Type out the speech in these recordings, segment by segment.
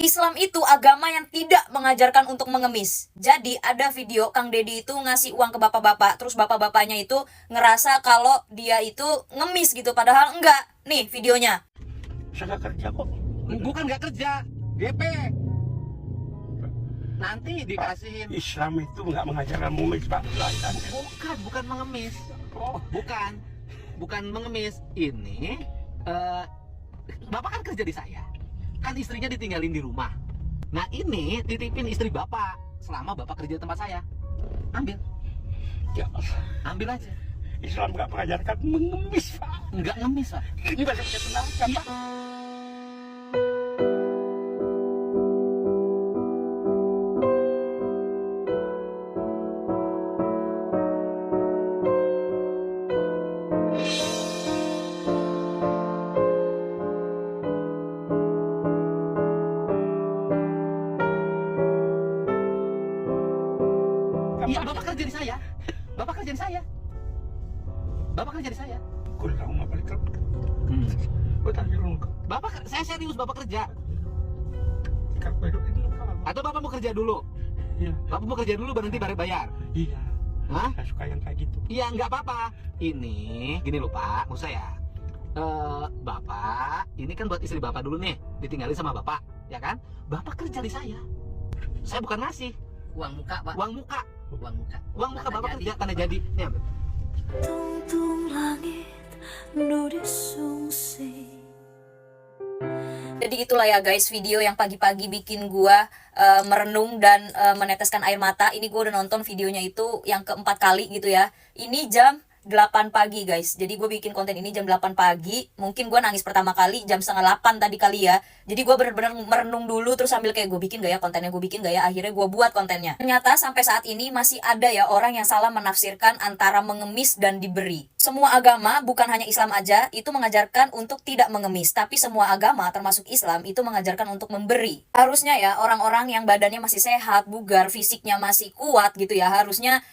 Islam itu agama yang tidak mengajarkan untuk mengemis. Jadi ada video Kang Deddy itu ngasih uang ke bapak-bapak, terus bapak-bapaknya itu ngerasa kalau dia itu ngemis gitu, padahal enggak. Nih videonya. Saya nggak kerja kok. Bukan nggak kerja, GP. Nanti dikasihin. Islam itu nggak mengajarkan mengemis, Pak. Bukan mengemis. Oh, Bukan mengemis. Ini Bapak kan kerja di saya. Kan istrinya ditinggalin di rumah. Nah, ini titipin istri Bapak selama Bapak kerja di tempat saya. Ambil. ya, Ambil aja. Islam nggak mengajarkan mengemis, Pak. Nggak ngemis, Pak. Ini bahasa ketenangan, Pak. Iya, Bapak kerja di saya. Bapak kerja di saya. Bapak kerja di saya. Kau tahu nggak balik kerja? Kau tanya dulu. Saya serius, Bapak kerja. Kalau hidup itu kalau. Atau Bapak mau kerja dulu? Iya. Bapak mau kerja dulu berhenti bayar. Iya. Hah? Saya suka yang kayak gitu. Iya, nggak apa-apa. Ini, gini loh Pak, maksud saya. Bapak, ini kan buat istri Bapak dulu nih, ditinggalin sama Bapak, ya kan? Bapak kerja di saya. Saya bukan ngasih. Uang muka, Pak. Uang muka. Uang muka. Uang muka Tanda Bapak jadi. kerja, tanda jadi. Nih, ambil. tung langit nulis sungsing. Jadi itulah ya guys, video yang pagi-pagi bikin gua merenung dan meneteskan air mata. Ini gua udah nonton videonya itu yang keempat kali gitu ya. Ini jam 8 pagi guys. Jadi gue bikin konten ini jam 8 pagi. Mungkin gue nangis pertama kali jam setengah 8 tadi kali ya. Jadi gue bener-bener merenung dulu, terus sambil kayak gue bikin gak ya kontennya, gue bikin gak ya. Akhirnya gue buat kontennya. Ternyata sampai saat ini masih ada ya orang yang salah menafsirkan antara mengemis dan diberi. Semua agama, bukan hanya Islam aja, itu mengajarkan untuk tidak mengemis. Tapi semua agama, termasuk Islam, itu mengajarkan untuk memberi. Harusnya ya orang-orang yang badannya masih sehat, bugar, fisiknya masih kuat gitu ya, harusnya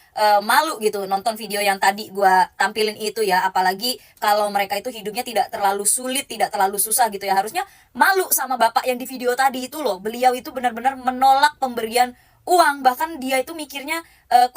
malu gitu nonton video yang tadi gue tampilin itu ya. Apalagi kalau mereka itu hidupnya tidak terlalu sulit, tidak terlalu susah gitu ya. Harusnya malu sama bapak yang di video tadi itu loh. Beliau itu benar-benar menolak pemberian uang. Bahkan dia itu mikirnya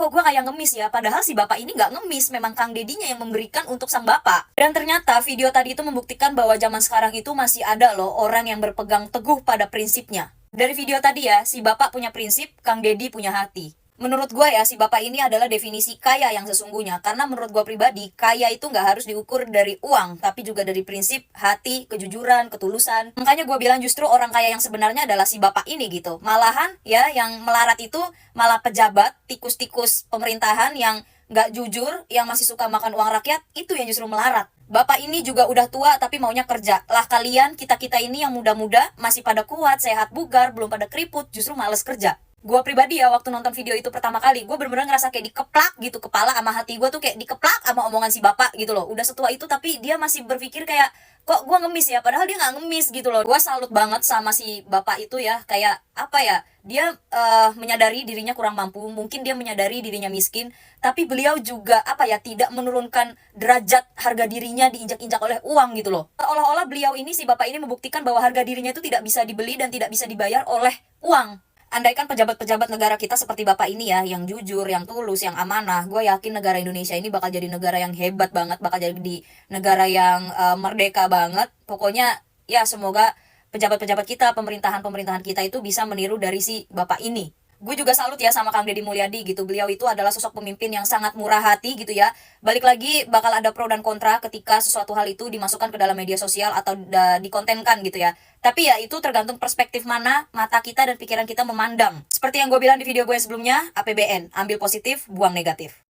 kok gue kayak ngemis ya. Padahal si bapak ini nggak ngemis, memang Kang Dedinya yang memberikan untuk sang bapak. Dan ternyata video tadi itu membuktikan bahwa zaman sekarang itu masih ada loh orang yang berpegang teguh pada prinsipnya. Dari video tadi ya, si bapak punya prinsip, Kang Deddy punya hati. Menurut gue ya, si bapak ini adalah definisi kaya yang sesungguhnya. Karena menurut gue pribadi, kaya itu nggak harus diukur dari uang, tapi juga dari prinsip, hati, kejujuran, ketulusan. Makanya gue bilang justru orang kaya yang sebenarnya adalah si bapak ini gitu. Malahan ya, yang melarat itu malah pejabat, tikus-tikus pemerintahan yang nggak jujur, yang masih suka makan uang rakyat, itu yang justru melarat. Bapak ini juga udah tua tapi maunya kerja. Lah kalian, kita-kita ini yang muda-muda, masih pada kuat, sehat, bugar, belum pada keriput, justru males kerja. Gue pribadi ya, waktu nonton video itu pertama kali, gue bener-bener ngerasa kayak dikeplak gitu kepala sama hati gue tuh, kayak dikeplak sama omongan si bapak gitu loh. Udah setua itu tapi dia masih berpikir kayak, kok gue ngemis ya, padahal dia nggak ngemis gitu loh. Gue salut banget sama si bapak itu ya, kayak apa ya, dia menyadari dirinya kurang mampu, mungkin dia menyadari dirinya miskin, tapi beliau juga apa ya, tidak menurunkan derajat harga dirinya diinjak-injak oleh uang gitu loh. Seolah-olah beliau ini, si bapak ini membuktikan bahwa harga dirinya itu tidak bisa dibeli dan tidak bisa dibayar oleh uang. Andaikan pejabat-pejabat negara kita seperti bapak ini ya, yang jujur, yang tulus, yang amanah, gue yakin negara Indonesia ini bakal jadi negara yang hebat banget, bakal jadi negara yang merdeka banget. Pokoknya ya semoga pejabat-pejabat kita, pemerintahan-pemerintahan kita itu bisa meniru dari si bapak ini. Gue juga salut ya sama Kang Deddy Mulyadi gitu. Beliau itu adalah sosok pemimpin yang sangat murah hati gitu ya. Balik lagi, bakal ada pro dan kontra ketika sesuatu hal itu dimasukkan ke dalam media sosial atau dikontenkan gitu ya. Tapi ya itu tergantung perspektif mana mata kita dan pikiran kita memandang. Seperti yang gue bilang di video gue sebelumnya, APBN, ambil positif, buang negatif.